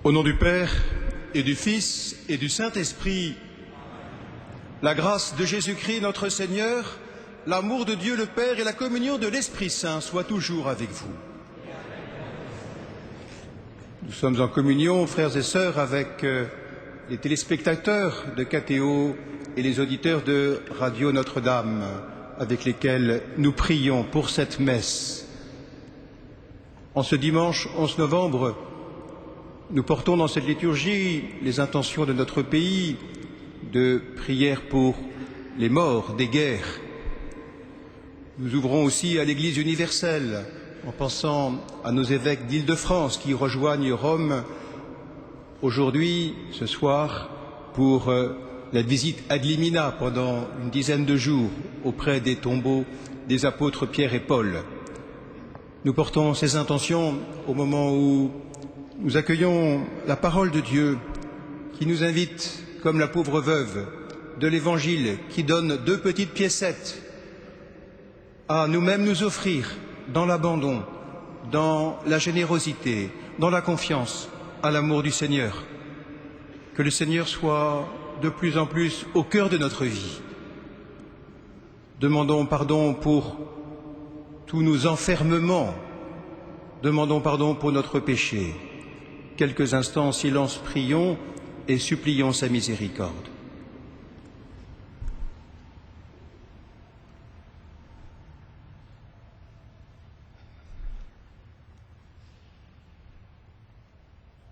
Au nom du Père et du Fils et du Saint-Esprit, la grâce de Jésus-Christ notre Seigneur, l'amour de Dieu le Père et la communion de l'Esprit Saint soient toujours avec vous. Nous sommes en communion, frères et sœurs, avec les téléspectateurs de KTO et les auditeurs de Radio Notre-Dame, avec lesquels nous prions pour cette messe. En ce dimanche 11 novembre, nous portons dans cette liturgie les intentions de notre pays de prière pour les morts des guerres. Nous ouvrons aussi à l'Église universelle en pensant à nos évêques d'Île-de-France qui rejoignent Rome aujourd'hui, ce soir, pour la visite ad limina pendant une dizaine de jours auprès des tombeaux des apôtres Pierre et Paul. Nous portons ces intentions au moment où nous accueillons la parole de Dieu qui nous invite, comme la pauvre veuve de l'Évangile qui donne 2 petites piécettes, à nous-mêmes nous offrir dans l'abandon, dans la générosité, dans la confiance, à l'amour du Seigneur. Que le Seigneur soit de plus en plus au cœur de notre vie. Demandons pardon pour tous nos enfermements. Demandons pardon pour notre péché. Quelques instants en silence, prions et supplions sa miséricorde.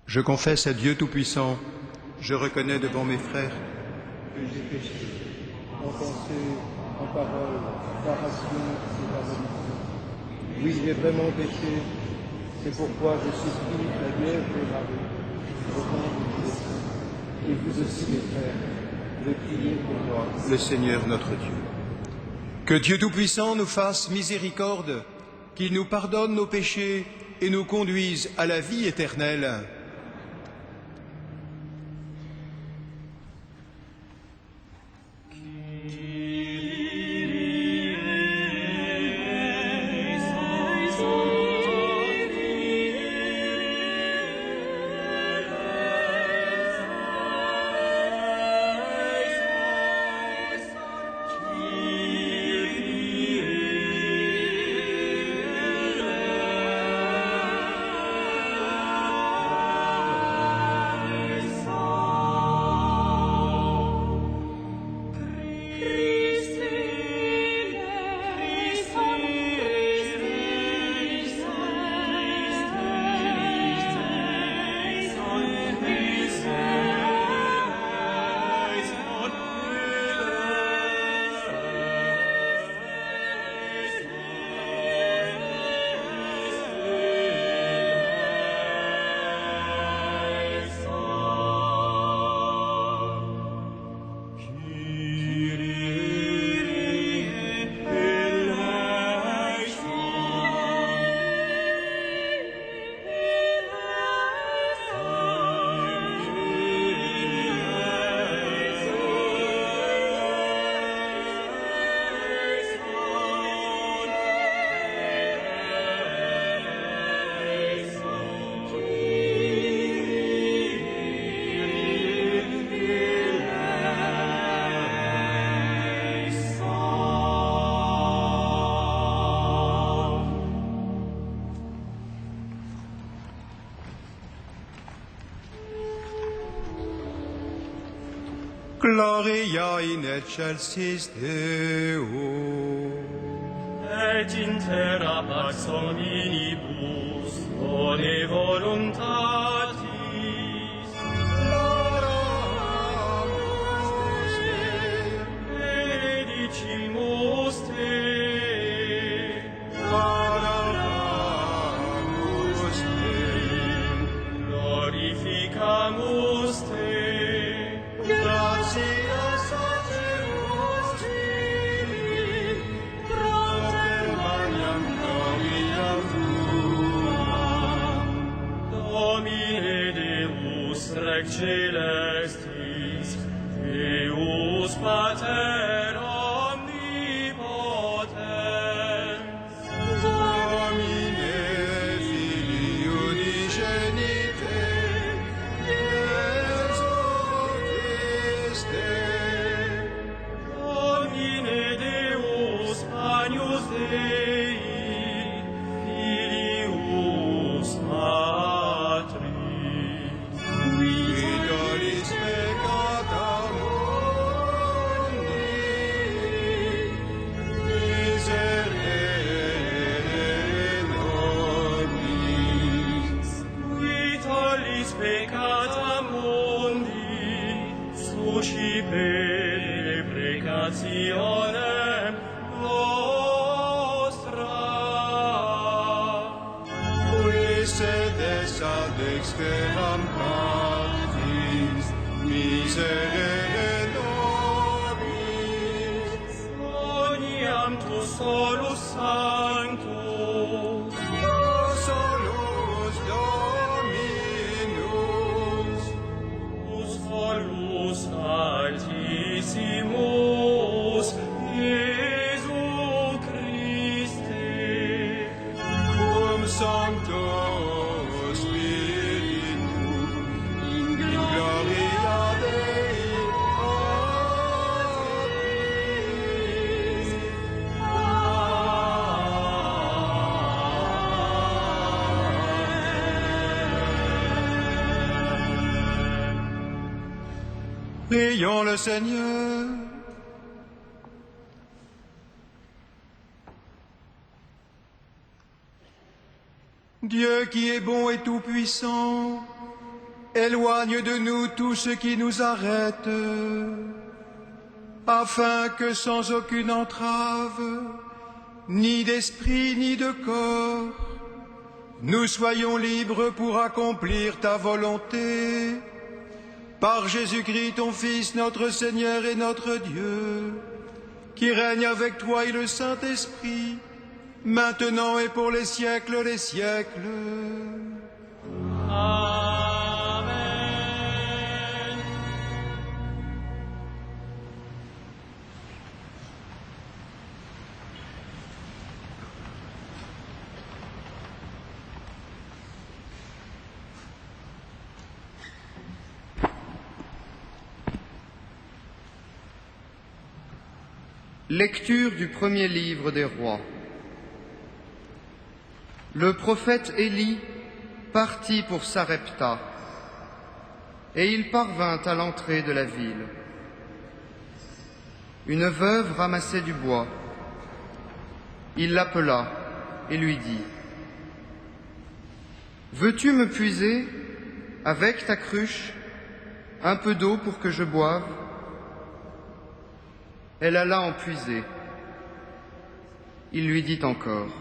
Je confesse à Dieu Tout-Puissant, je reconnais devant mes frères que j'ai péché, en pensée, en parole, par action et par omission. Oui, j'ai vraiment péché. C'est pourquoi je supplie la Vierge Marie, et vous aussi, mes frères, de prier pour moi, le Seigneur notre Dieu. Que Dieu Tout-Puissant nous fasse miséricorde, qu'il nous pardonne nos péchés et nous conduise à la vie éternelle. Gloria in excelsis Deo. Et in terra pax hominibus, bone voluntatis. Loramus Te, benedicimus Te. Adoramus Te, glorificamus Te. Gratias agemus Tibi, propter magnam gloriam Tuam. Domine Deus rec celestis, Deus Pater omnipotens. Domine Filii unigenite, nobis peccata mundi, suscipere precationem nostra. Qui sedes ad extremam partis, miserere nobis. Oniam tu solus sanctus, Solus Dominus, us solus altissimus, Iesu Christe, cum Sancto Spiritu, in gloria Dei, Patris. Prions le Seigneur. Dieu qui est bon et tout-puissant, éloigne de nous tout ce qui nous arrête, afin que sans aucune entrave, ni d'esprit ni de corps, nous soyons libres pour accomplir ta volonté. Par Jésus-Christ, ton Fils, notre Seigneur et notre Dieu, qui règne avec toi et le Saint-Esprit, maintenant et pour les siècles des siècles. Amen. Lecture du premier livre des rois. Le prophète Élie partit pour Sarepta, et il parvint à l'entrée de la ville. Une veuve ramassait du bois. Il l'appela et lui dit : « Veux-tu me puiser, avec ta cruche, un peu d'eau pour que je boive ?» Elle alla en puiser. Il lui dit encore :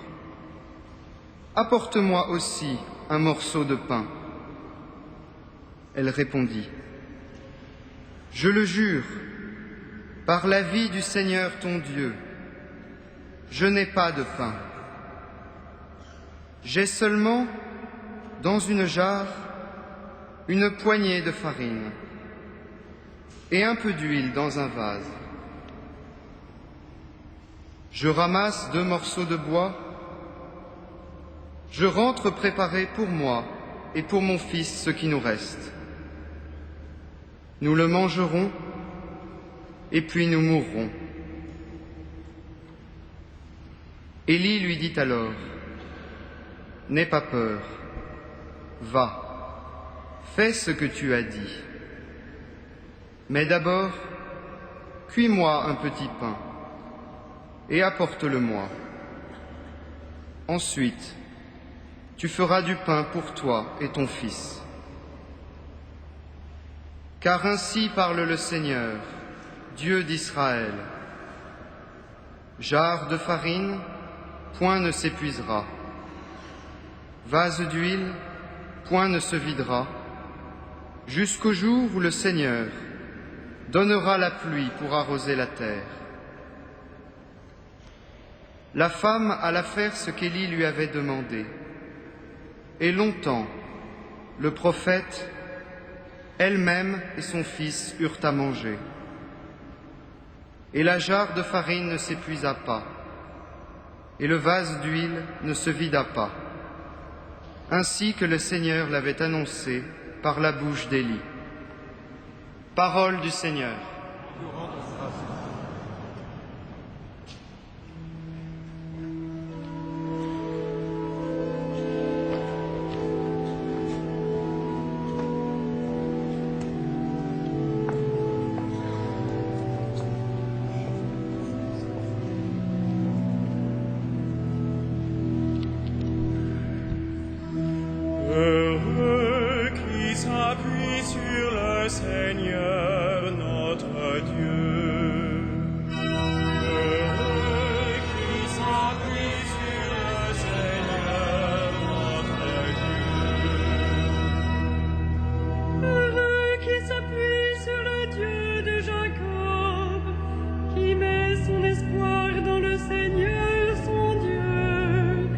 « Apporte-moi aussi un morceau de pain. » Elle répondit : « Je le jure, par la vie du Seigneur ton Dieu, je n'ai pas de pain. J'ai seulement, dans une jarre, une poignée de farine et un peu d'huile dans un vase. Je ramasse 2 morceaux de bois. Je rentre préparer pour moi et pour mon fils ce qui nous reste. Nous le mangerons et puis nous mourrons. » Élie lui dit alors : « N'aie pas peur, va, fais ce que tu as dit. Mais d'abord, cuis-moi un petit pain et apporte-le-moi. Ensuite, tu feras du pain pour toi et ton fils. Car ainsi parle le Seigneur, Dieu d'Israël. Jarre de farine, point ne s'épuisera. Vase d'huile, point ne se videra, jusqu'au jour où le Seigneur donnera la pluie pour arroser la terre. La femme alla faire ce qu'Élie lui avait demandé. Et longtemps, le prophète, elle-même et son fils eurent à manger. Et la jarre de farine ne s'épuisa pas, et le vase d'huile ne se vida pas, ainsi que le Seigneur l'avait annoncé par la bouche d'Élie. Parole du Seigneur. Heureux qui s'appuie sur le Seigneur notre Dieu. Heureux qui s'appuie sur le Seigneur notre Dieu. Heureux qui s'appuie sur le Dieu de Jacob, qui met son espoir dans le Seigneur son Dieu,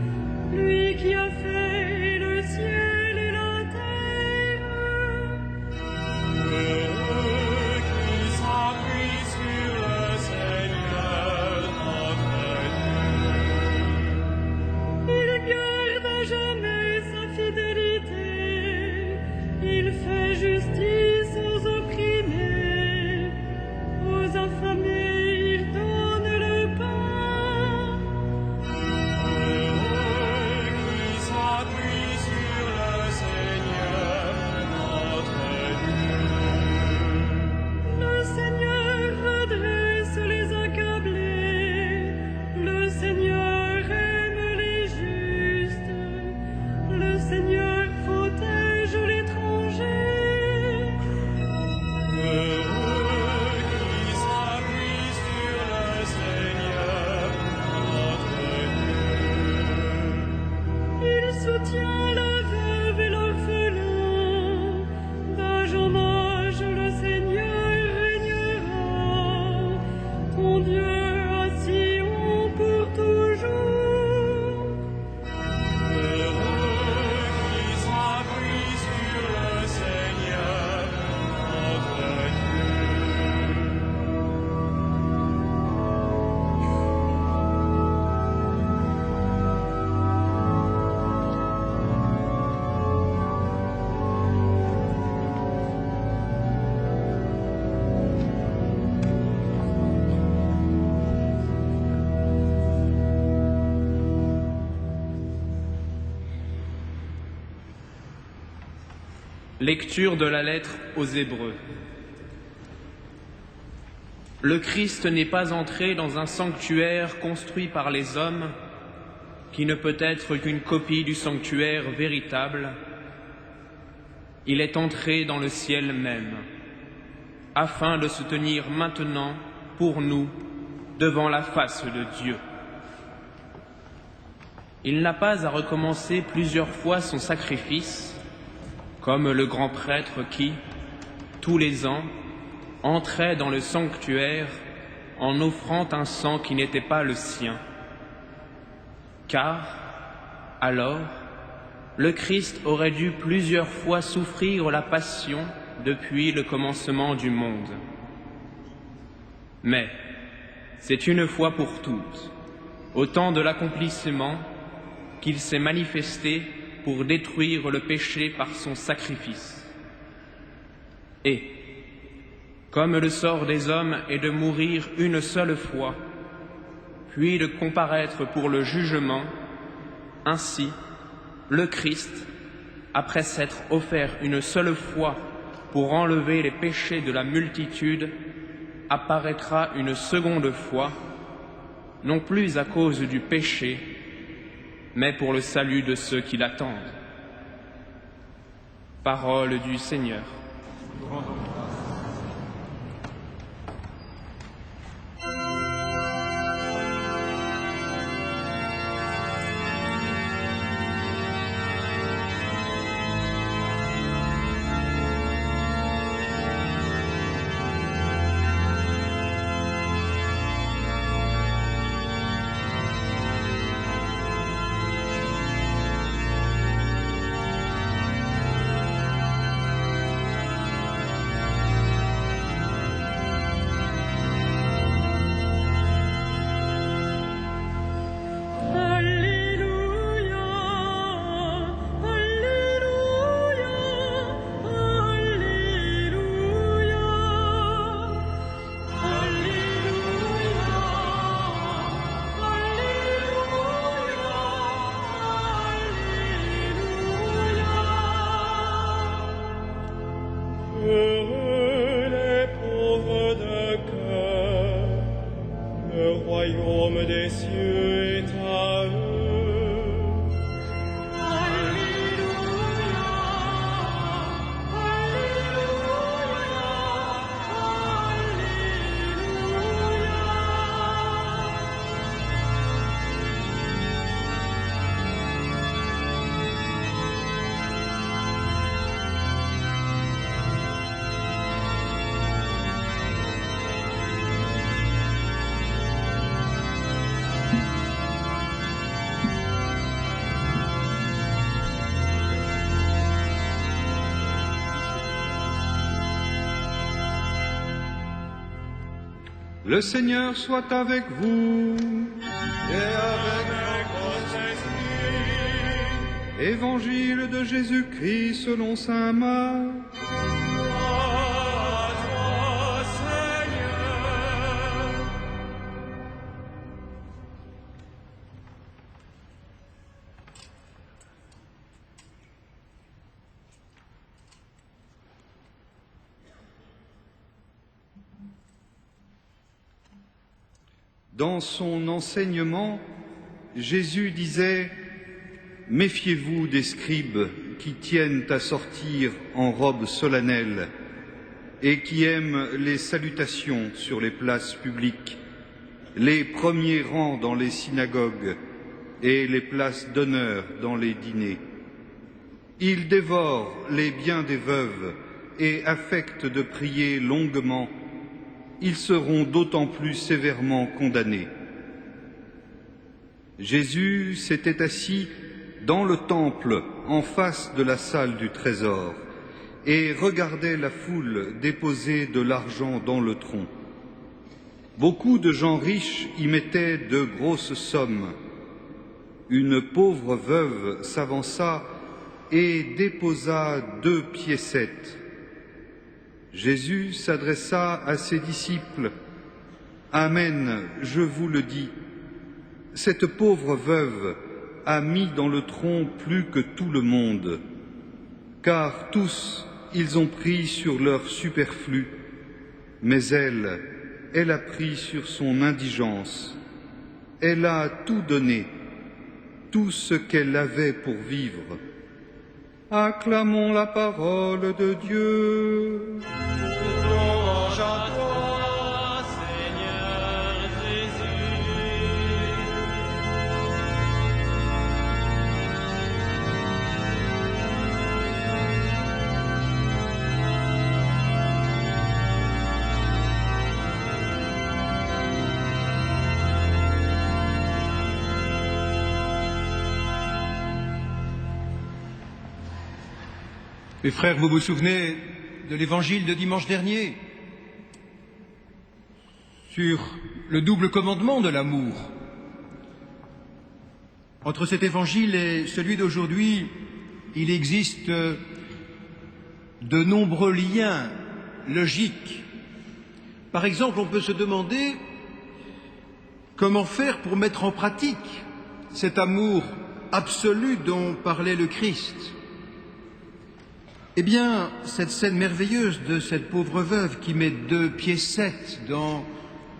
lui qui a fait le ciel et la terre. Heureux qui s'appuie sur le Seigneur notre Dieu. Il garde à jamais sa fidélité, il fait justice aux opprimés, aux affamés il donne le pain. Heureux qui s'appuie sur le Seigneur notre Dieu. Le Seigneur redresse les accablés, le Seigneur aime les justes, le Seigneur protège l'étranger. Heureux qui s'appuie sur le Seigneur notre Dieu. Il soutient la veuve et l'orphelin, d'âge en âge le Seigneur régnera, ton Dieu à Sion pour toujours. Heureux qui s'appuie sur le Seigneur notre Dieu. Lecture de la lettre aux Hébreux. Le Christ n'est pas entré dans un sanctuaire construit par les hommes, qui ne peut être qu'une copie du sanctuaire véritable. Il est entré dans le ciel même, afin de se tenir maintenant, pour nous, devant la face de Dieu. Il n'a pas à recommencer plusieurs fois son sacrifice, comme le grand prêtre qui, tous les ans, entrait dans le sanctuaire en offrant un sang qui n'était pas le sien. Car, alors, le Christ aurait dû plusieurs fois souffrir la passion depuis le commencement du monde. Mais c'est une fois pour toutes, au temps de l'accomplissement, qu'il s'est manifesté pour détruire le péché par son sacrifice. Et, comme le sort des hommes est de mourir une seule fois, puis de comparaître pour le jugement, ainsi, le Christ, après s'être offert une seule fois pour enlever les péchés de la multitude, apparaîtra une seconde fois, non plus à cause du péché, mais pour le salut de ceux qui l'attendent. Parole du Seigneur. royaume des cieux est à eux. Alléluia, Alléluia. Le Seigneur soit avec vous. Et avec votre esprit. Évangile de Jésus-Christ selon saint Marc. Gloire à toi, Seigneur. Dans son enseignement, Jésus disait « Méfiez-vous des scribes qui tiennent à sortir en robe solennelle et qui aiment les salutations sur les places publiques, les premiers rangs dans les synagogues et les places d'honneur dans les dîners. Ils dévorent les biens des veuves et affectent de prier longuement. Ils seront d'autant plus sévèrement condamnés. » Jésus s'était assis dans le temple en face de la salle du trésor et regardait la foule déposer de l'argent dans le tronc. Beaucoup de gens riches y mettaient de grosses sommes. Une pauvre veuve s'avança et déposa 2 piécettes. Jésus s'adressa à ses disciples. « Amen, je vous le dis, cette pauvre veuve a mis dans le tronc plus que tout le monde, car tous, ils ont pris sur leur superflu, mais elle a pris sur son indigence. Elle a tout donné, tout ce qu'elle avait pour vivre. » Acclamons la parole de Dieu. Louange à toi, Seigneur Jésus. Mes frères, vous vous souvenez de l'évangile de dimanche dernier sur le double commandement de l'amour. Entre cet évangile et celui d'aujourd'hui, il existe de nombreux liens logiques. Par exemple, on peut se demander comment faire pour mettre en pratique cet amour absolu dont parlait le Christ. Eh bien, cette scène merveilleuse de cette pauvre veuve qui met 2 piécettes dans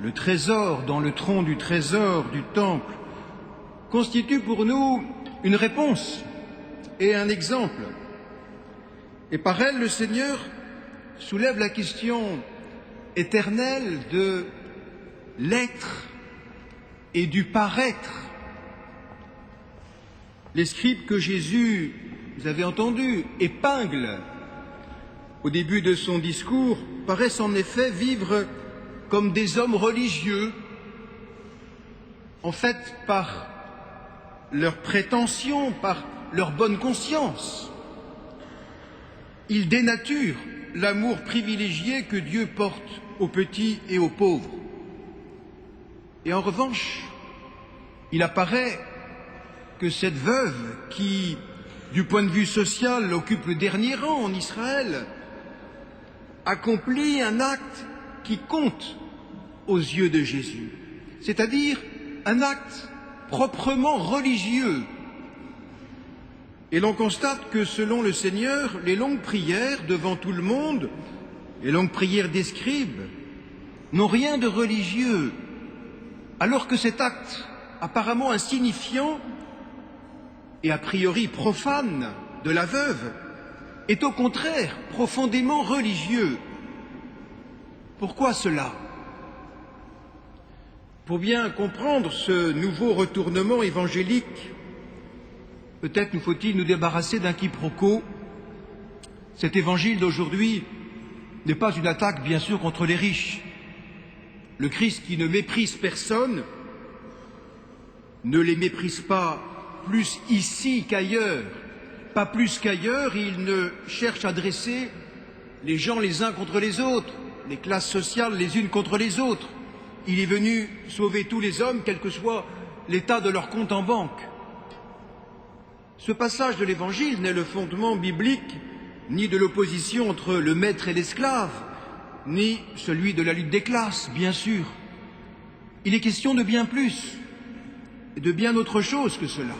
le trésor, dans le tronc du trésor du temple, constitue pour nous une réponse et un exemple. Et par elle, le Seigneur soulève la question éternelle de l'être et du paraître. Les scribes que Jésus, vous avez entendu, épingle au début de son discours, paraissent en effet vivre comme des hommes religieux, en fait par leur prétention, par leur bonne conscience. Ils dénaturent l'amour privilégié que Dieu porte aux petits et aux pauvres. Et en revanche, il apparaît que cette veuve qui, du point de vue social, occupe le dernier rang en Israël, accomplit un acte qui compte aux yeux de Jésus, c'est-à-dire un acte proprement religieux. Et l'on constate que, selon le Seigneur, les longues prières devant tout le monde, les longues prières des scribes, n'ont rien de religieux, alors que cet acte apparemment insignifiant et a priori profane de la veuve est au contraire profondément religieux. Pourquoi cela? Pour bien comprendre ce nouveau retournement évangélique, peut-être nous faut-il nous débarrasser d'un quiproquo. Cet évangile d'aujourd'hui n'est pas une attaque, bien sûr, contre les riches. Le Christ, qui ne méprise personne, ne les méprise pas plus ici qu'ailleurs. Pas plus qu'ailleurs, il ne cherche à dresser les gens les uns contre les autres, les classes sociales les unes contre les autres. il est venu sauver tous les hommes, quel que soit l'état de leur compte en banque. Ce passage de l'Évangile n'est le fondement biblique ni de l'opposition entre le maître et l'esclave, ni celui de la lutte des classes, bien sûr. Il est question de bien plus, et de bien autre chose que cela.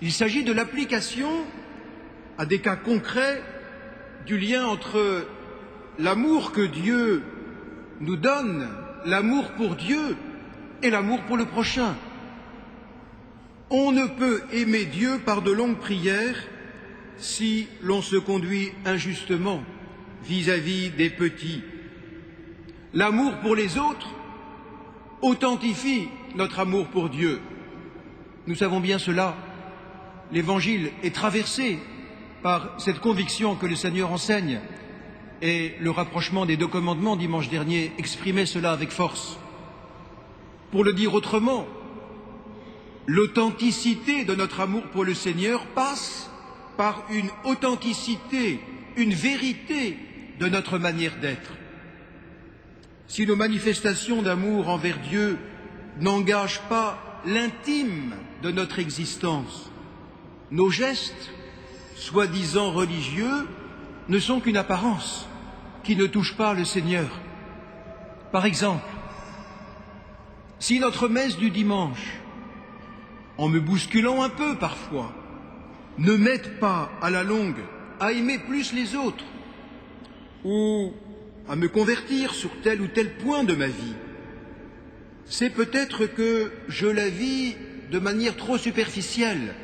Il s'agit de l'application à des cas concrets du lien entre l'amour que Dieu nous donne, l'amour pour Dieu et l'amour pour le prochain. On ne peut aimer Dieu par de longues prières si l'on se conduit injustement vis-à-vis des petits. L'amour pour les autres authentifie notre amour pour Dieu. Nous savons bien cela. L'Évangile est traversé par cette conviction que le Seigneur enseigne, et le rapprochement des 2 commandements dimanche dernier exprimait cela avec force. Pour le dire autrement, l'authenticité de notre amour pour le Seigneur passe par une authenticité, une vérité de notre manière d'être. Si nos manifestations d'amour envers Dieu n'engagent pas l'intime de notre existence, nos gestes, soi-disant religieux, ne sont qu'une apparence qui ne touche pas le Seigneur. Par exemple, si notre messe du dimanche, en me bousculant un peu parfois, ne m'aide pas à la longue à aimer plus les autres ou à me convertir sur tel ou tel point de ma vie, c'est peut-être que je la vis de manière trop superficielle.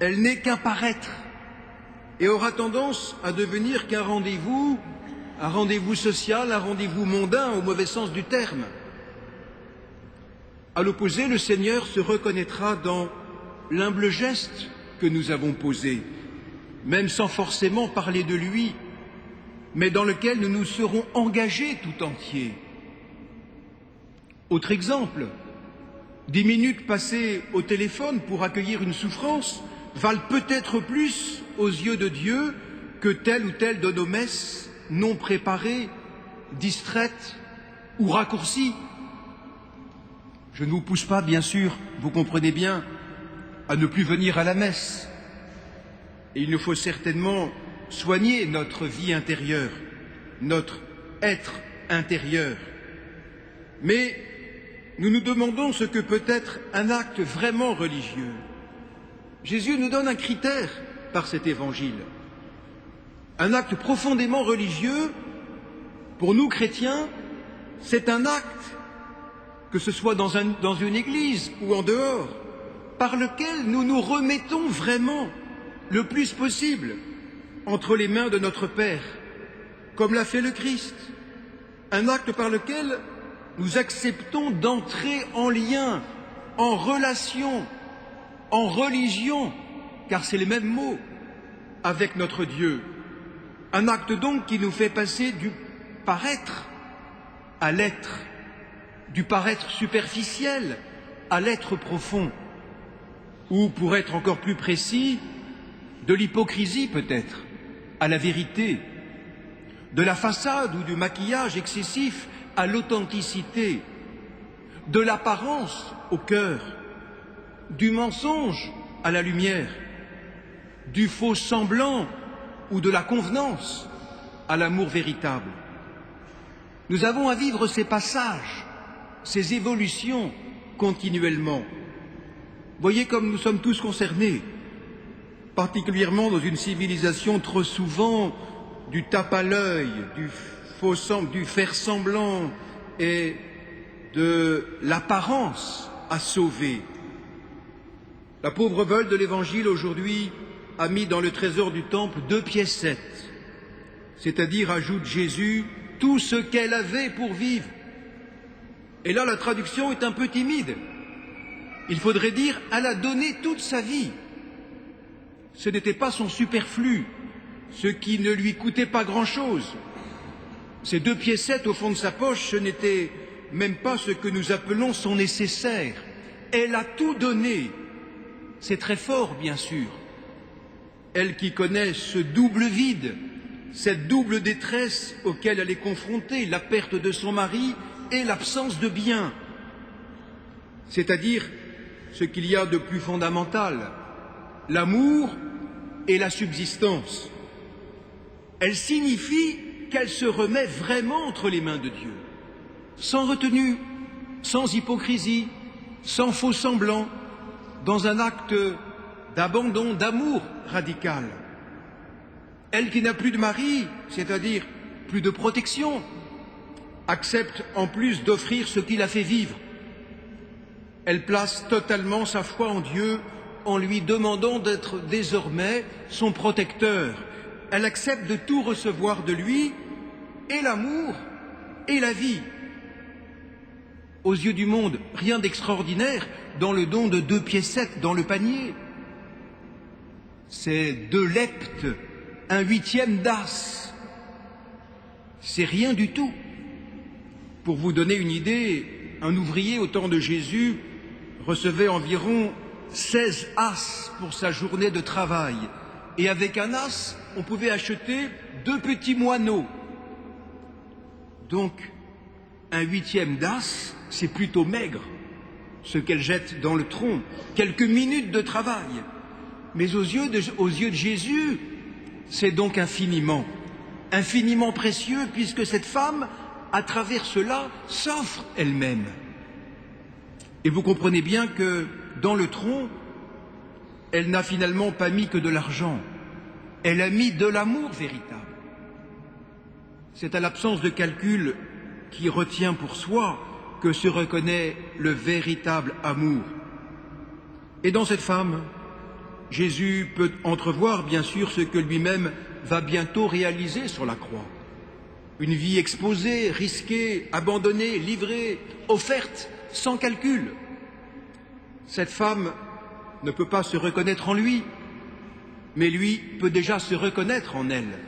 Elle n'est qu'un paraître et aura tendance à devenir qu'un rendez-vous, un rendez-vous social, un rendez-vous mondain au mauvais sens du terme. À l'opposé, le Seigneur se reconnaîtra dans l'humble geste que nous avons posé, même sans forcément parler de lui, mais dans lequel nous nous serons engagés tout entiers. Autre exemple, 10 minutes passées au téléphone pour accueillir une souffrance valent peut-être plus aux yeux de Dieu que telle ou telle de nos messes non préparées, distraites ou raccourcies. Je ne vous pousse pas, bien sûr, vous comprenez bien, à ne plus venir à la messe. Et il nous faut certainement soigner notre vie intérieure, notre être intérieur. Mais nous nous demandons ce que peut être un acte vraiment religieux. Jésus nous donne un critère par cet évangile. Un acte profondément religieux, pour nous chrétiens, c'est un acte, que ce soit dans une église ou en dehors, par lequel nous nous remettons vraiment le plus possible entre les mains de notre Père, comme l'a fait le Christ. Un acte par lequel nous acceptons d'entrer en lien, en relation, en religion, car c'est les mêmes mots, avec notre Dieu. Un acte donc qui nous fait passer du paraître à l'être, du paraître superficiel à l'être profond, ou pour être encore plus précis, de l'hypocrisie peut-être à la vérité, de la façade ou du maquillage excessif à l'authenticité, de l'apparence au cœur, du mensonge à la lumière, du faux semblant ou de la convenance à l'amour véritable. Nous avons à vivre ces passages, ces évolutions continuellement. Voyez comme nous sommes tous concernés, particulièrement dans une civilisation trop souvent du tape à l'œil, du faire semblant et de l'apparence à sauver. La pauvre veuve de l'Évangile aujourd'hui a mis dans le trésor du temple 2 piécettes, c'est-à-dire, ajoute Jésus, tout ce qu'elle avait pour vivre. Et là, la traduction est un peu timide. Il faudrait dire, elle a donné toute sa vie. Ce n'était pas son superflu, ce qui ne lui coûtait pas grand-chose. Ces 2 piécettes au fond de sa poche, ce n'était même pas ce que nous appelons son nécessaire. Elle a tout donné. C'est très fort, bien sûr. Elle qui connaît ce double vide, cette double détresse auquel elle est confrontée, la perte de son mari et l'absence de bien, c'est-à-dire ce qu'il y a de plus fondamental, l'amour et la subsistance. Elle signifie qu'elle se remet vraiment entre les mains de Dieu, sans retenue, sans hypocrisie, sans faux semblant, dans un acte d'abandon, d'amour radical. Elle qui n'a plus de mari, c'est-à-dire plus de protection, accepte en plus d'offrir ce qui la fait vivre. Elle place totalement sa foi en Dieu en lui demandant d'être désormais son protecteur. Elle accepte de tout recevoir de lui, et l'amour et la vie. Aux yeux du monde, rien d'extraordinaire dans le don de 2 piécettes dans le panier. C'est 2 leptes, 1/8 d'as. C'est rien du tout. Pour vous donner une idée, un ouvrier au temps de Jésus recevait environ 16 as pour sa journée de travail. Et avec un as, on pouvait acheter 2 petits moineaux. Donc, 1/8 d'as, c'est plutôt maigre, ce qu'elle jette dans le tronc. Quelques minutes de travail. Mais aux yeux de Jésus, c'est donc infiniment précieux, puisque cette femme, à travers cela, s'offre elle-même. Et vous comprenez bien que dans le tronc, elle n'a finalement pas mis que de l'argent, elle a mis de l'amour véritable. C'est à l'absence de calcul qui retient pour soi que se reconnaît le véritable amour. Et dans cette femme, Jésus peut entrevoir bien sûr ce que lui-même va bientôt réaliser sur la croix. Une vie exposée, risquée, abandonnée, livrée, offerte, sans calcul. Cette femme ne peut pas se reconnaître en lui, mais lui peut déjà se reconnaître en elle.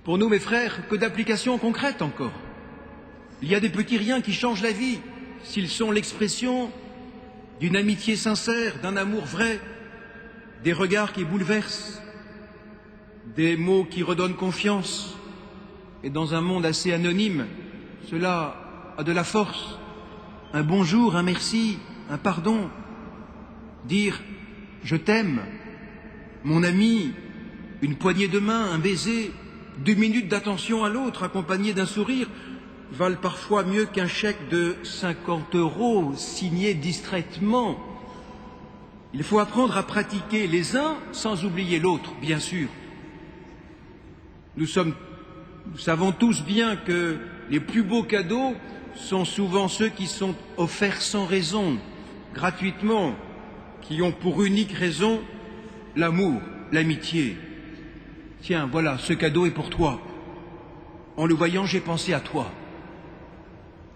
Pour nous, mes frères, que d'applications concrètes encore. Il y a des petits riens qui changent la vie, s'ils sont l'expression d'une amitié sincère, d'un amour vrai, des regards qui bouleversent, des mots qui redonnent confiance. Et dans un monde assez anonyme, cela a de la force. Un bonjour, un merci, un pardon. Dire « je t'aime », mon ami, une poignée de main, un baiser, 2 minutes d'attention à l'autre accompagné d'un sourire valent parfois mieux qu'un chèque de 50 € signé distraitement. Il faut apprendre à pratiquer les uns sans oublier l'autre, bien sûr. Nous savons tous bien que les plus beaux cadeaux sont souvent ceux qui sont offerts sans raison, gratuitement, qui ont pour unique raison l'amour, l'amitié. Tiens, voilà, ce cadeau est pour toi. En le voyant, j'ai pensé à toi.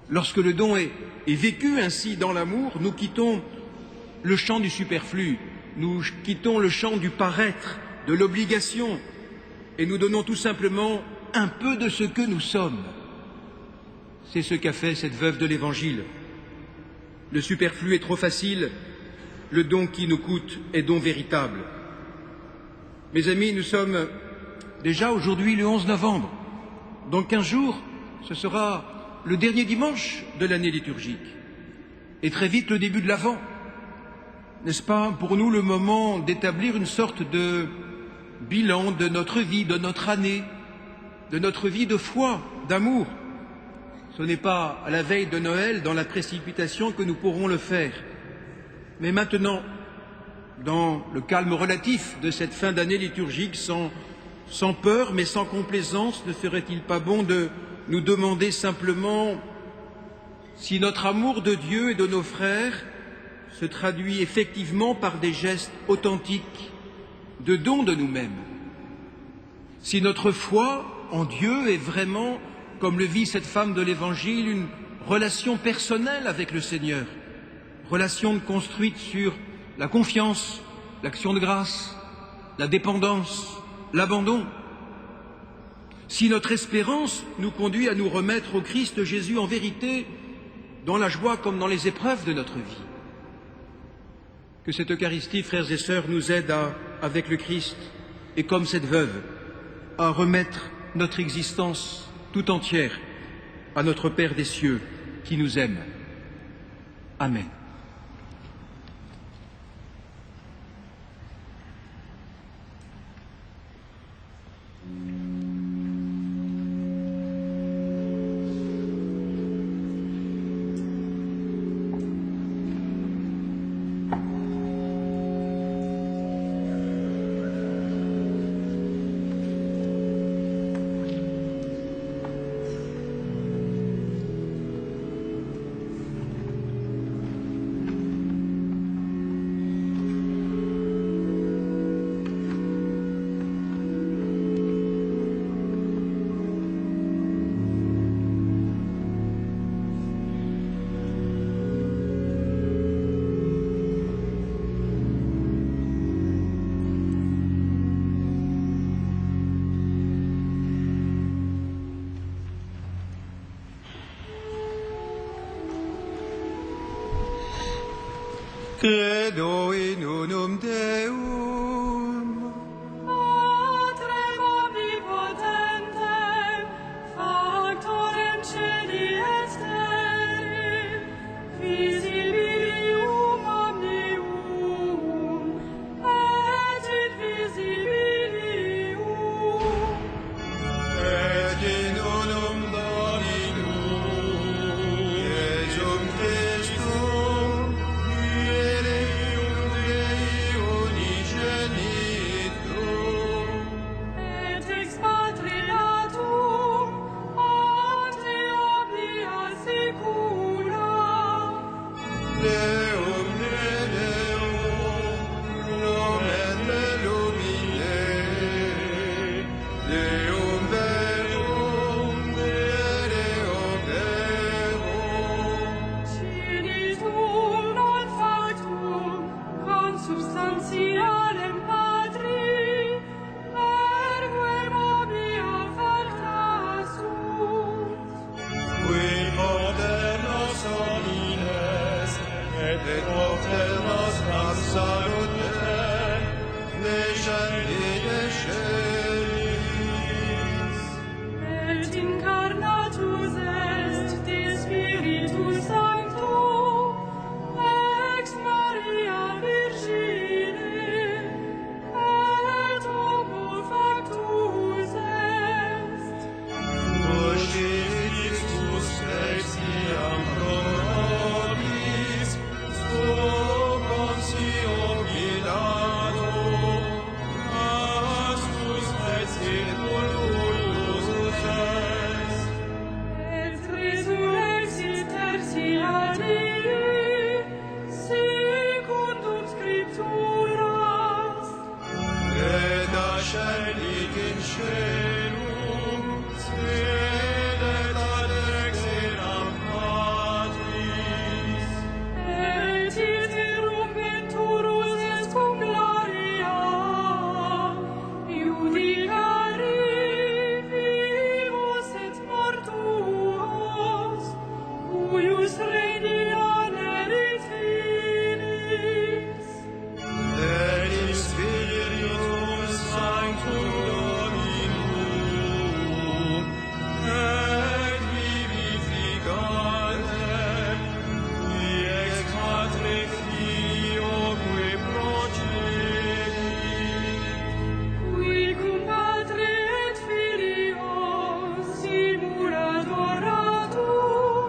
Lorsque le don est vécu ainsi dans l'amour, nous quittons le champ du superflu, nous quittons le champ du paraître, de l'obligation, et nous donnons tout simplement un peu de ce que nous sommes. C'est ce qu'a fait cette veuve de l'Évangile. Le superflu est trop facile, le don qui nous coûte est don véritable. Mes amis, nous sommes déjà aujourd'hui le 11 novembre. Dans 15 jours, ce sera le dernier dimanche de l'année liturgique. Et très vite le début de l'Avent. N'est-ce pas pour nous le moment d'établir une sorte de bilan de notre vie, de notre année, de notre vie de foi, d'amour? Ce n'est pas à la veille de Noël, dans la précipitation, que nous pourrons le faire. Mais maintenant, dans le calme relatif de cette fin d'année liturgique, sans peur mais sans complaisance, ne serait-il pas bon de nous demander simplement si notre amour de Dieu et de nos frères se traduit effectivement par des gestes authentiques de don de nous-mêmes? Si notre foi en Dieu est vraiment, comme le vit cette femme de l'Évangile, une relation personnelle avec le Seigneur, relation construite sur la confiance, l'action de grâce, la dépendance, l'abandon. Si notre espérance nous conduit à nous remettre au Christ Jésus en vérité, dans la joie comme dans les épreuves de notre vie. Que cette Eucharistie, frères et sœurs, nous aide avec le Christ, et comme cette veuve, à remettre notre existence tout entière à notre Père des cieux qui nous aime. Amen. Credo in unum Deum, Patrem omnipotentem, factorem celi et terrae, visibilium omnium, et invisibilium. et in unum Dominum, Iesum Christum, Filium Dei unigenitum, Et expatriatum ante omnia saecula. Deum de Deum, nomen Lumine, Deum verum, de Deum verum. Finitum non factum consubstantialem Patri, erguem omnia facta sunt. Qui porter nos homines, et porter nos ad salute, descendi de celis. Et incarnatus est de Spiritus Sancto, ex Maria Virgine, et homo factus est. Christus etiam pro nobis, suo consio Pilato, astus et sepultus est. Et resurrexit tertia Dei, secundum Scripturas. Et ascendit in caelum, sedet ad exeram Patris. Et iterum venturus est cum gloria, iudicari vivos et mortuos, cuius regnian erit finis. Et in Spiritus Sanctum Dominum, et vivificantem, qui ex Patre Filioque procedit, Qui cum Patre et Filio simul adoratur,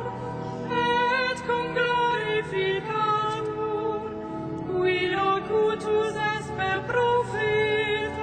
et cum glorificatur, qui locutus est per prophetas.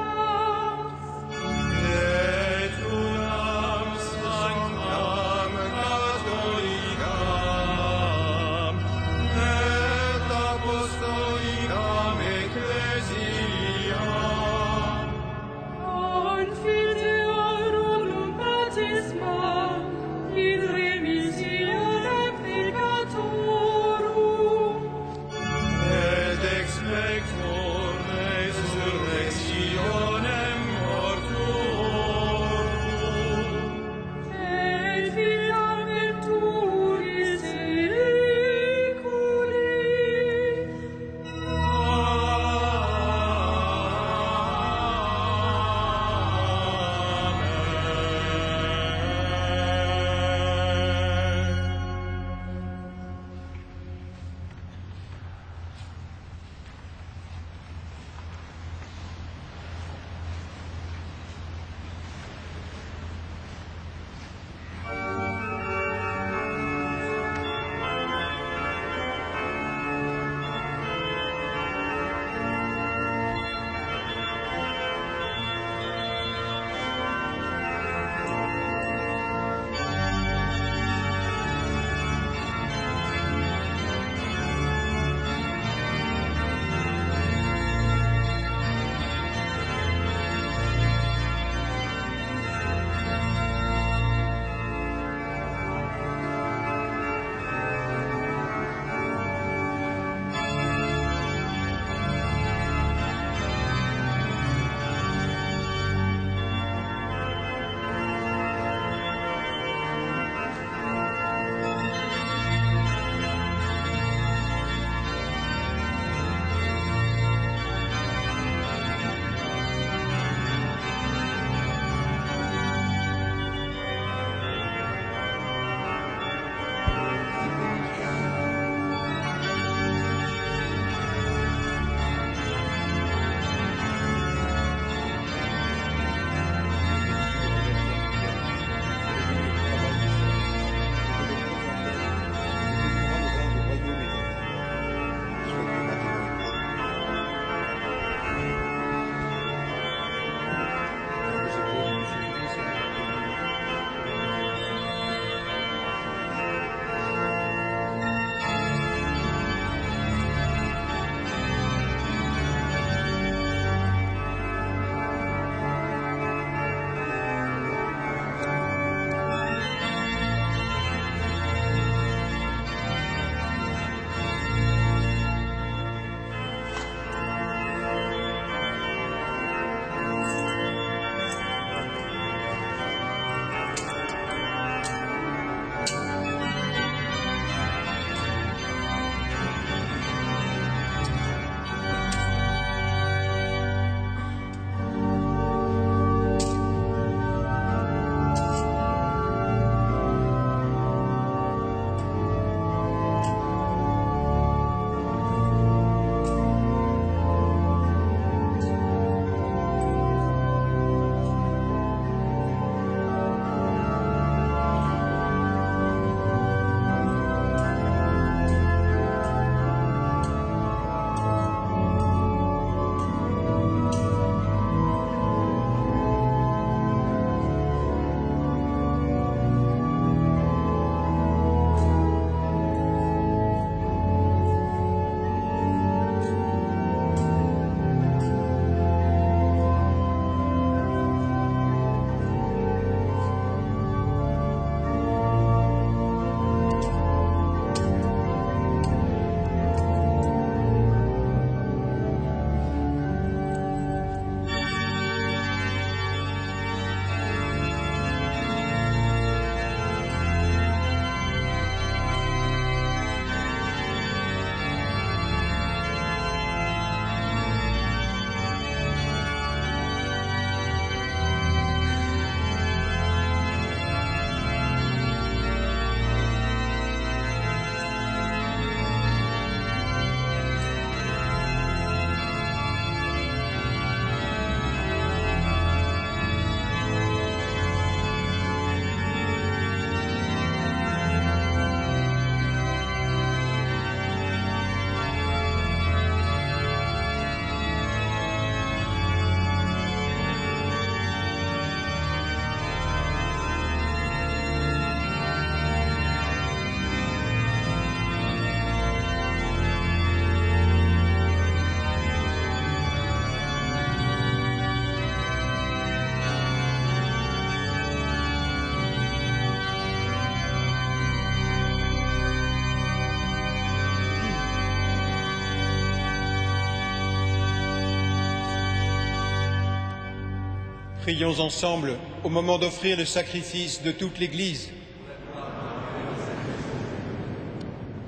Prions ensemble au moment d'offrir le sacrifice de toute l'Église.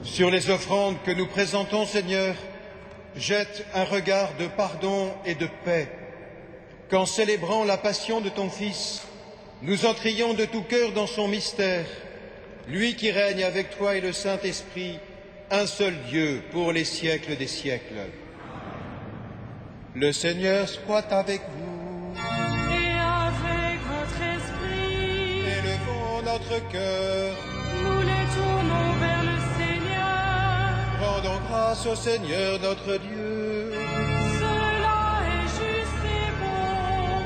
Sur les offrandes que nous présentons, Seigneur, jette un regard de pardon et de paix, qu'en célébrant la passion de ton Fils, nous entrions de tout cœur dans son mystère, lui qui règne avec toi et le Saint-Esprit, un seul Dieu pour les siècles des siècles. Le Seigneur soit avec vous. Et avec votre esprit, Élevons notre cœur. nous les tournons vers le Seigneur. Rendons grâce au Seigneur notre Dieu. Cela est juste et bon.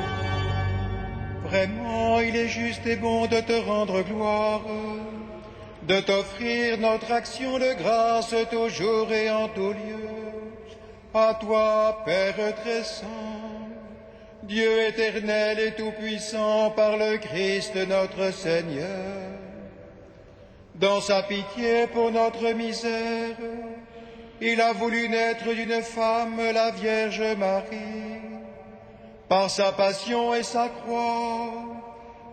Vraiment, il est juste et bon de te rendre gloire, de t'offrir notre action de grâce toujours et en tout lieu. À toi, Père très saint, Dieu éternel et tout-puissant par le Christ notre Seigneur. Dans sa pitié pour notre misère, il a voulu naître d'une femme, la Vierge Marie. Par sa passion et sa croix,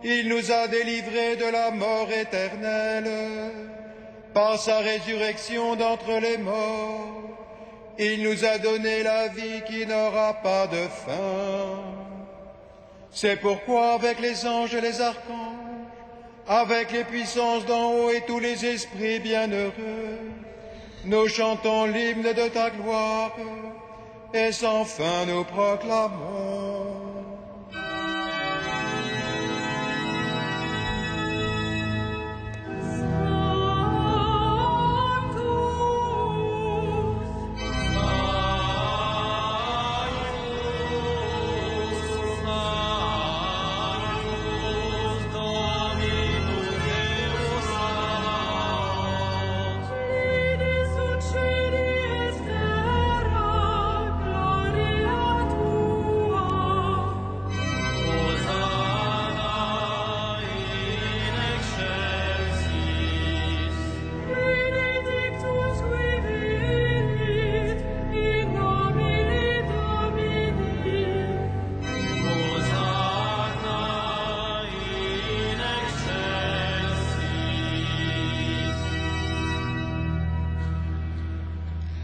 il nous a délivrés de la mort éternelle. Par sa résurrection d'entre les morts, il nous a donné la vie qui n'aura pas de fin. C'est pourquoi avec les anges et les archanges, avec les puissances d'en haut et tous les esprits bienheureux, nous chantons l'hymne de ta gloire et sans fin nous proclamons.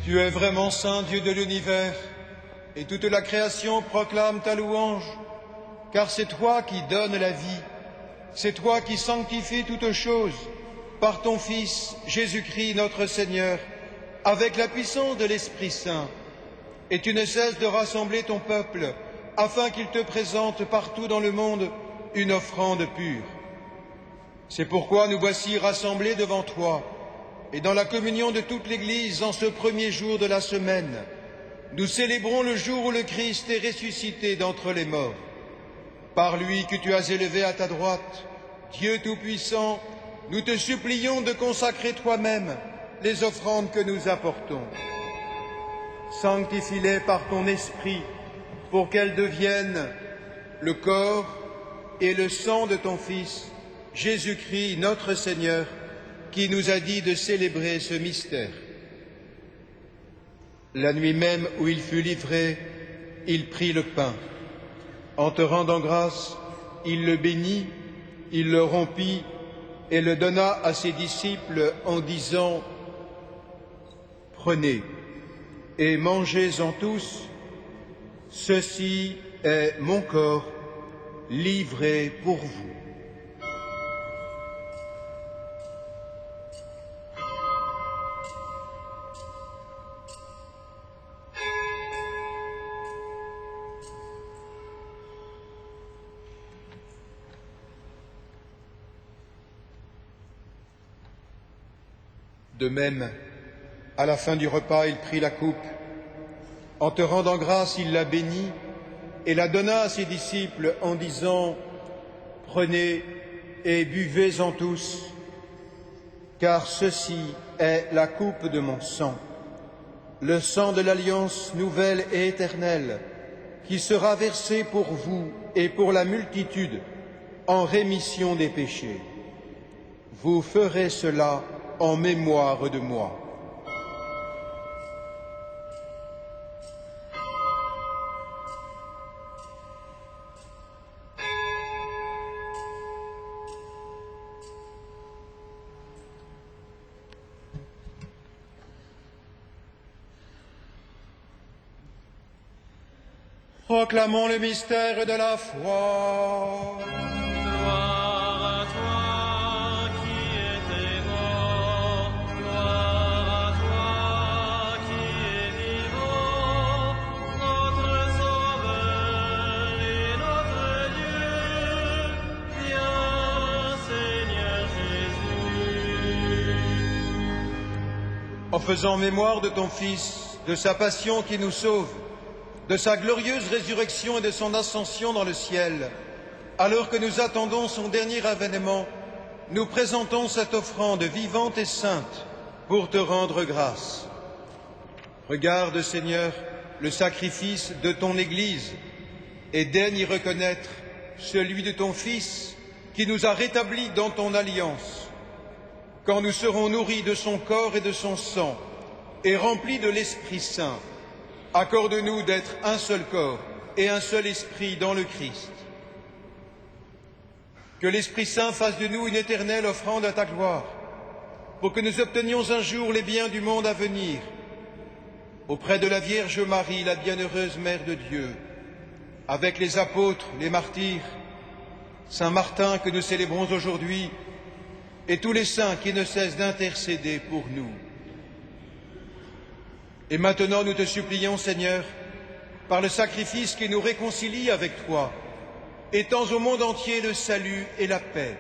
Tu es vraiment saint, Dieu de l'univers, et toute la création proclame ta louange, car c'est toi qui donnes la vie, c'est toi qui sanctifies toutes choses par ton Fils, Jésus-Christ notre Seigneur, avec la puissance de l'Esprit Saint. Et tu ne cesses de rassembler ton peuple, afin qu'il te présente partout dans le monde une offrande pure. C'est pourquoi nous voici rassemblés devant toi, et dans la communion de toute l'Église, en ce premier jour de la semaine, nous célébrons le jour où le Christ est ressuscité d'entre les morts. Par lui que tu as élevé à ta droite, Dieu Tout-Puissant, nous te supplions de consacrer toi-même les offrandes que nous apportons. Sanctifie-les par ton Esprit, pour qu'elles deviennent le corps et le sang de ton Fils, Jésus-Christ notre Seigneur, qui nous a dit de célébrer ce mystère. La nuit même où il fut livré, il prit le pain. En te rendant grâce, il le bénit, il le rompit et le donna à ses disciples en disant : « Prenez et mangez-en tous, ceci est mon corps livré pour vous. » De même, à la fin du repas, il prit la coupe. En te rendant grâce, il la bénit et la donna à ses disciples en disant : « Prenez et buvez-en tous, car ceci est la coupe de mon sang, le sang de l'alliance nouvelle et éternelle, qui sera versé pour vous et pour la multitude en rémission des péchés. Vous ferez cela en mémoire de moi. » Proclamons le mystère de la foi. Gloire à toi qui étais mort, gloire à toi qui es vivant, notre Sauveur et notre Dieu. Viens, Seigneur Jésus. En faisant mémoire de ton Fils, de sa passion qui nous sauve, de sa glorieuse résurrection et de son ascension dans le ciel, alors que nous attendons son dernier avènement, nous présentons cette offrande vivante et sainte pour te rendre grâce. Regarde, Seigneur, le sacrifice de ton Église et daigne y reconnaître celui de ton Fils qui nous a rétablis dans ton alliance. Quand nous serons nourris de son corps et de son sang et remplis de l'Esprit Saint, accorde-nous d'être un seul corps et un seul esprit dans le Christ. Que l'Esprit Saint fasse de nous une éternelle offrande à ta gloire, pour que nous obtenions un jour les biens du monde à venir, auprès de la Vierge Marie, la bienheureuse Mère de Dieu, avec les apôtres, les martyrs, Saint Martin que nous célébrons aujourd'hui, et tous les saints qui ne cessent d'intercéder pour nous. Et maintenant, nous te supplions, Seigneur, par le sacrifice qui nous réconcilie avec toi, étends au monde entier le salut et la paix.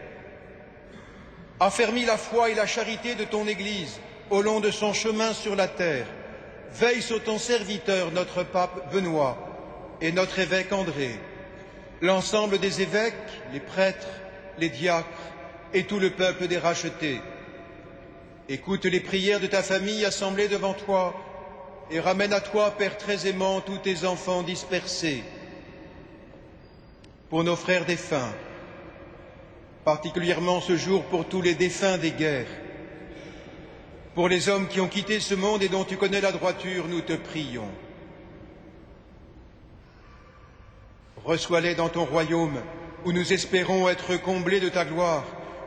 Affermis la foi et la charité de ton Église au long de son chemin sur la terre. Veille sur ton serviteur, notre pape Benoît, et notre évêque André, l'ensemble des évêques, les prêtres, les diacres et tout le peuple des rachetés. Écoute les prières de ta famille assemblée devant toi, et ramène à toi, Père très aimant, tous tes enfants dispersés. Pour nos frères défunts, particulièrement ce jour pour tous les défunts des guerres, pour les hommes qui ont quitté ce monde et dont tu connais la droiture, nous te prions. Reçois-les dans ton royaume, où nous espérons être comblés de ta gloire,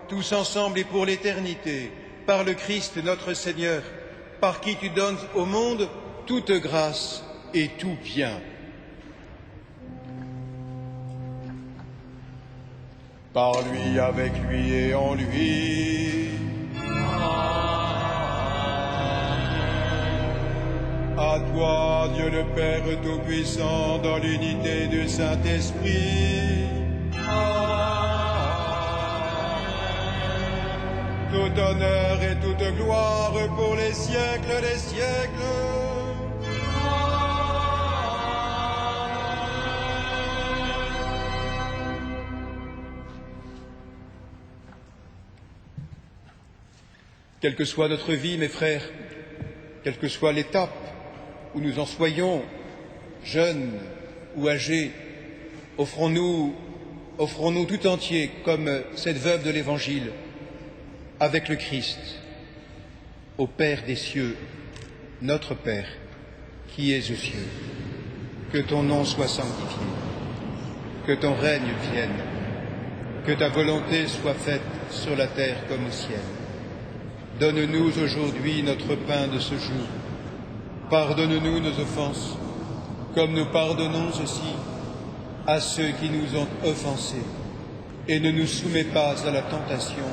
tous ensemble et pour l'éternité, par le Christ notre Seigneur, par qui tu donnes au monde toute grâce et tout bien. Par lui, avec lui et en lui. À toi, Dieu le Père Tout-Puissant, dans l'unité du Saint-Esprit. Tout honneur et toute gloire pour les siècles des siècles. Quelle que soit notre vie, mes frères, quelle que soit l'étape où nous en soyons, jeunes ou âgés, offrons-nous tout entier, comme cette veuve de l'Évangile, avec le Christ, au Père des cieux, notre Père, qui es aux cieux. Que ton nom soit sanctifié, que ton règne vienne, que ta volonté soit faite sur la terre comme au ciel. Donne-nous aujourd'hui notre pain de ce jour. Pardonne-nous nos offenses, comme nous pardonnons aussi à ceux qui nous ont offensés. Et ne nous soumets pas à la tentation,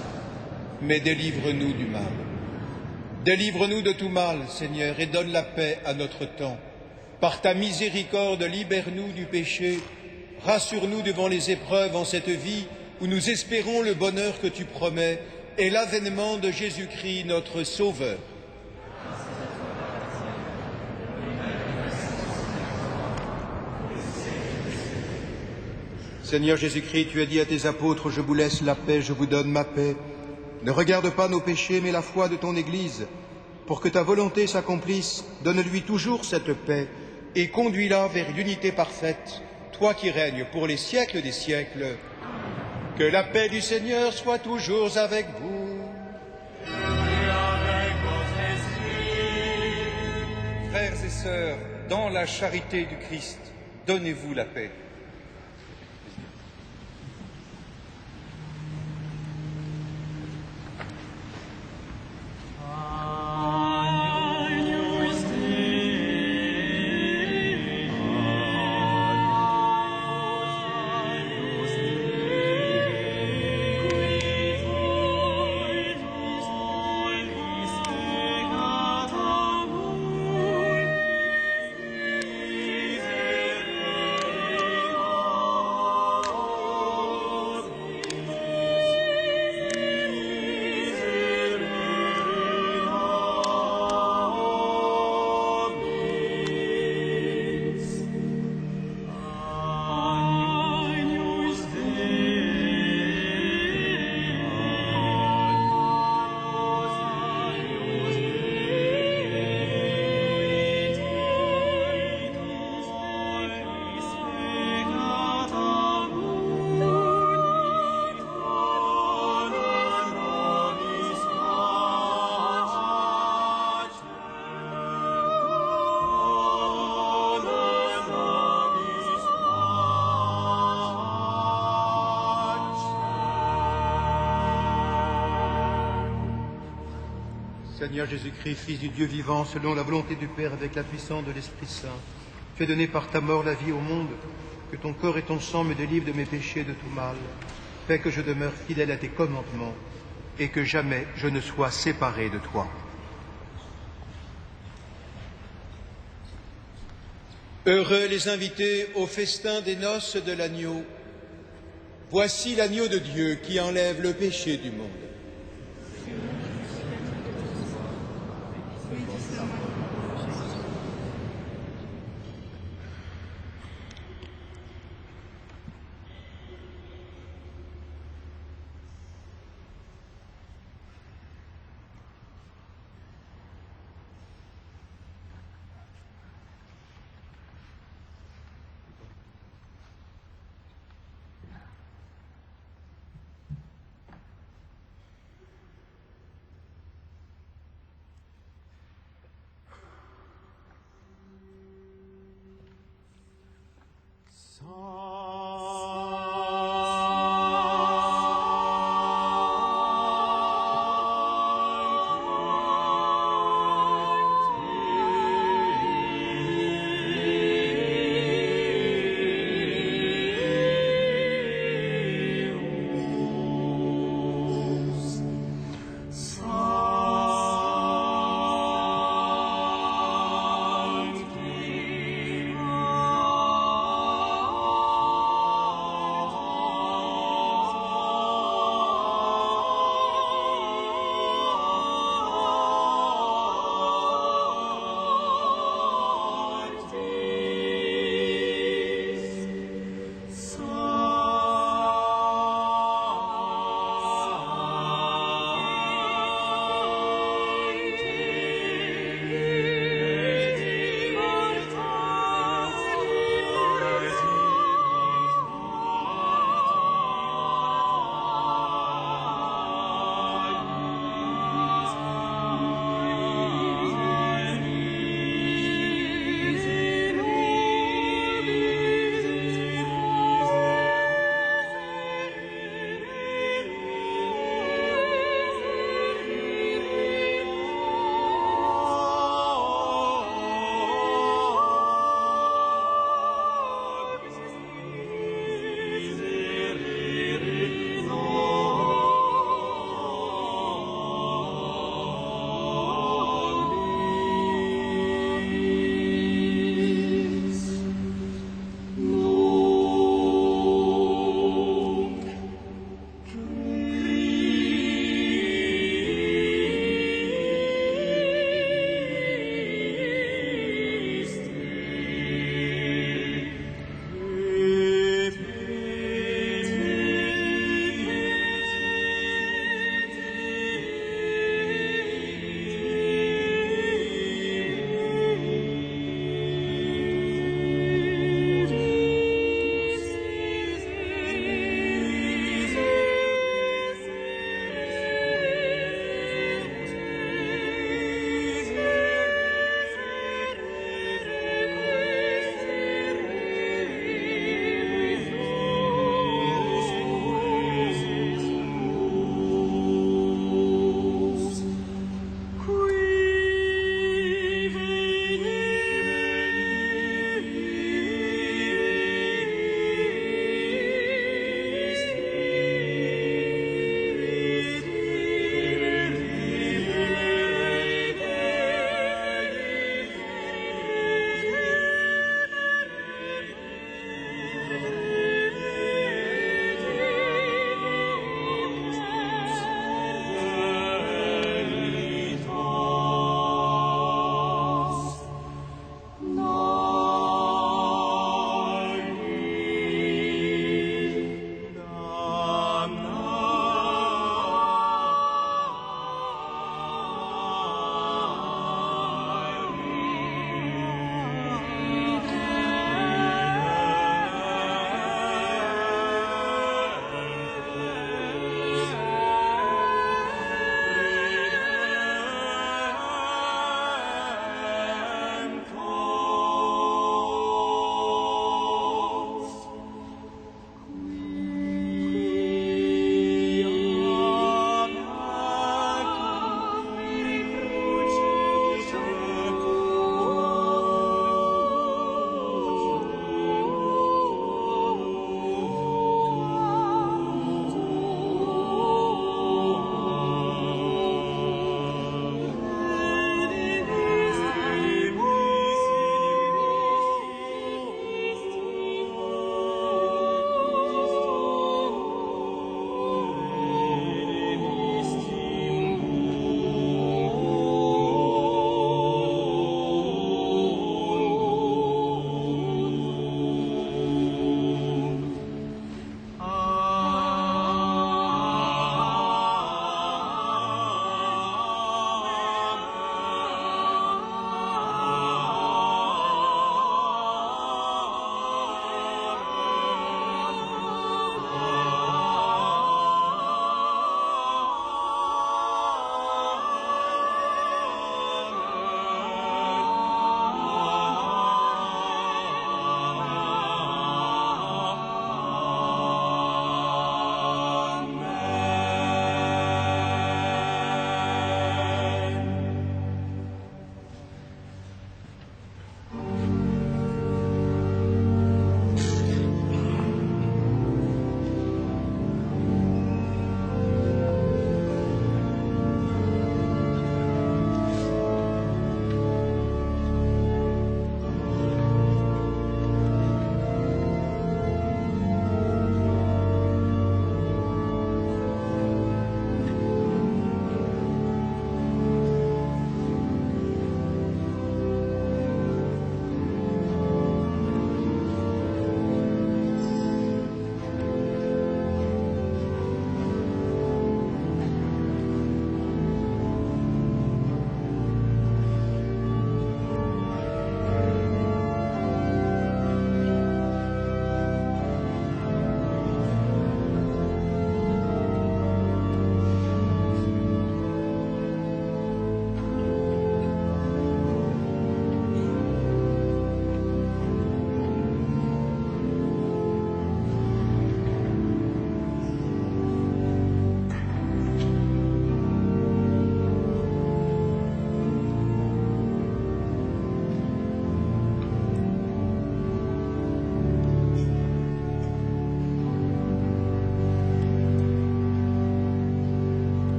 mais délivre-nous du mal. Délivre-nous de tout mal, Seigneur, et donne la paix à notre temps. Par ta miséricorde, libère-nous du péché. Rassure-nous devant les épreuves en cette vie où nous espérons le bonheur que tu promets et l'avènement de Jésus-Christ, notre Sauveur. Seigneur Jésus-Christ, tu as dit à tes apôtres, je vous laisse la paix, je vous donne ma paix. Ne regarde pas nos péchés, mais la foi de ton Église. Pour que ta volonté s'accomplisse, donne-lui toujours cette paix et conduis-la vers l'unité parfaite, toi qui règnes pour les siècles des siècles. Que la paix du Seigneur soit toujours avec vous. Et avec votre esprit. Frères et sœurs, dans la charité du Christ, donnez-vous la paix. Agnus Dei, Seigneur Jésus-Christ, Fils du Dieu vivant, selon la volonté du Père avec la puissance de l'Esprit Saint, tu as donné par ta mort la vie au monde, que ton corps et ton sang me délivrent de mes péchés et de tout mal. Fais que je demeure fidèle à tes commandements et que jamais je ne sois séparé de toi. Heureux les invités au festin des noces de l'agneau. Voici l'agneau de Dieu qui enlève le péché du monde.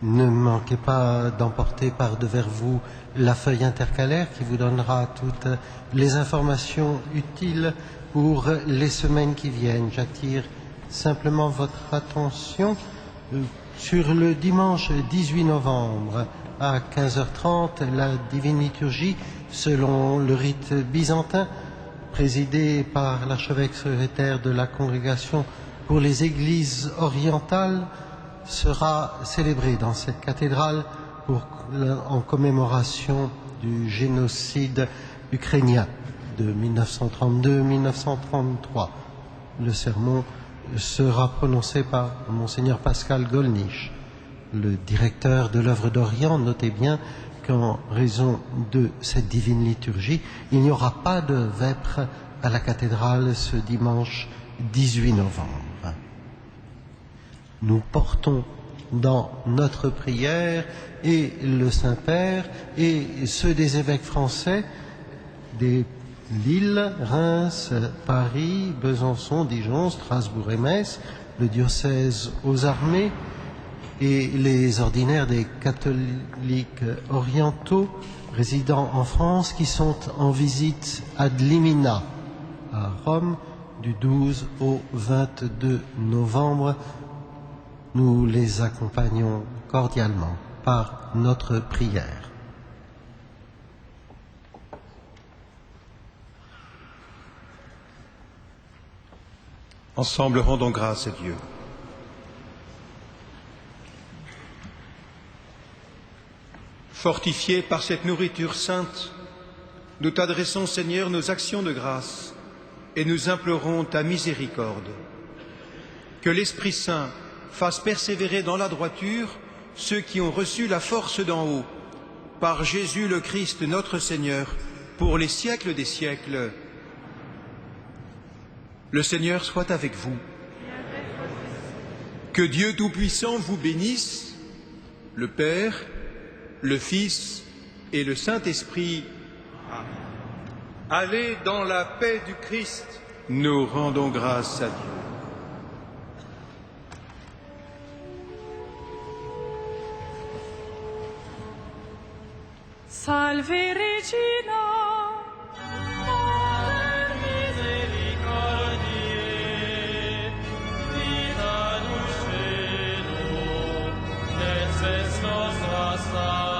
ne manquez pas d'emporter par devers vous la feuille intercalaire qui vous donnera toutes les informations utiles pour les semaines qui viennent. J'attire simplement votre attention sur le dimanche 18 novembre à 15h30, la Divine Liturgie, selon le rite byzantin, présidée par l'archevêque secrétaire de la Congrégation pour les Églises orientales, sera célébrée dans cette cathédrale en commémoration du génocide ukrainien de 1932-1933. Le sermon sera prononcé par Monseigneur Pascal Golnisch, le directeur de l'œuvre d'Orient. Notez bien qu'en raison de cette divine liturgie, il n'y aura pas de vêpres à la cathédrale ce dimanche 18 novembre. Nous portons dans notre prière et le Saint-Père et ceux des évêques français des Lille, Reims, Paris, Besançon, Dijon, Strasbourg et Metz, le diocèse aux armées et les ordinaires des catholiques orientaux résidant en France qui sont en visite ad limina à Rome du 12 au 22 novembre. Nous les accompagnons cordialement par notre prière. Ensemble, rendons grâce à Dieu. Fortifiés par cette nourriture sainte, nous t'adressons, Seigneur, nos actions de grâce et nous implorons ta miséricorde. Que l'Esprit Saint fasse persévérer dans la droiture ceux qui ont reçu la force d'en haut, par Jésus le Christ notre Seigneur, pour les siècles des siècles. Le Seigneur soit avec vous. Que Dieu Tout-Puissant vous bénisse, le Père, le Fils et le Saint-Esprit. Allez dans la paix du Christ. Nous rendons grâce à Dieu. Salve Regina, Mater misericordiae, vita dulcedo, necess nostra salve.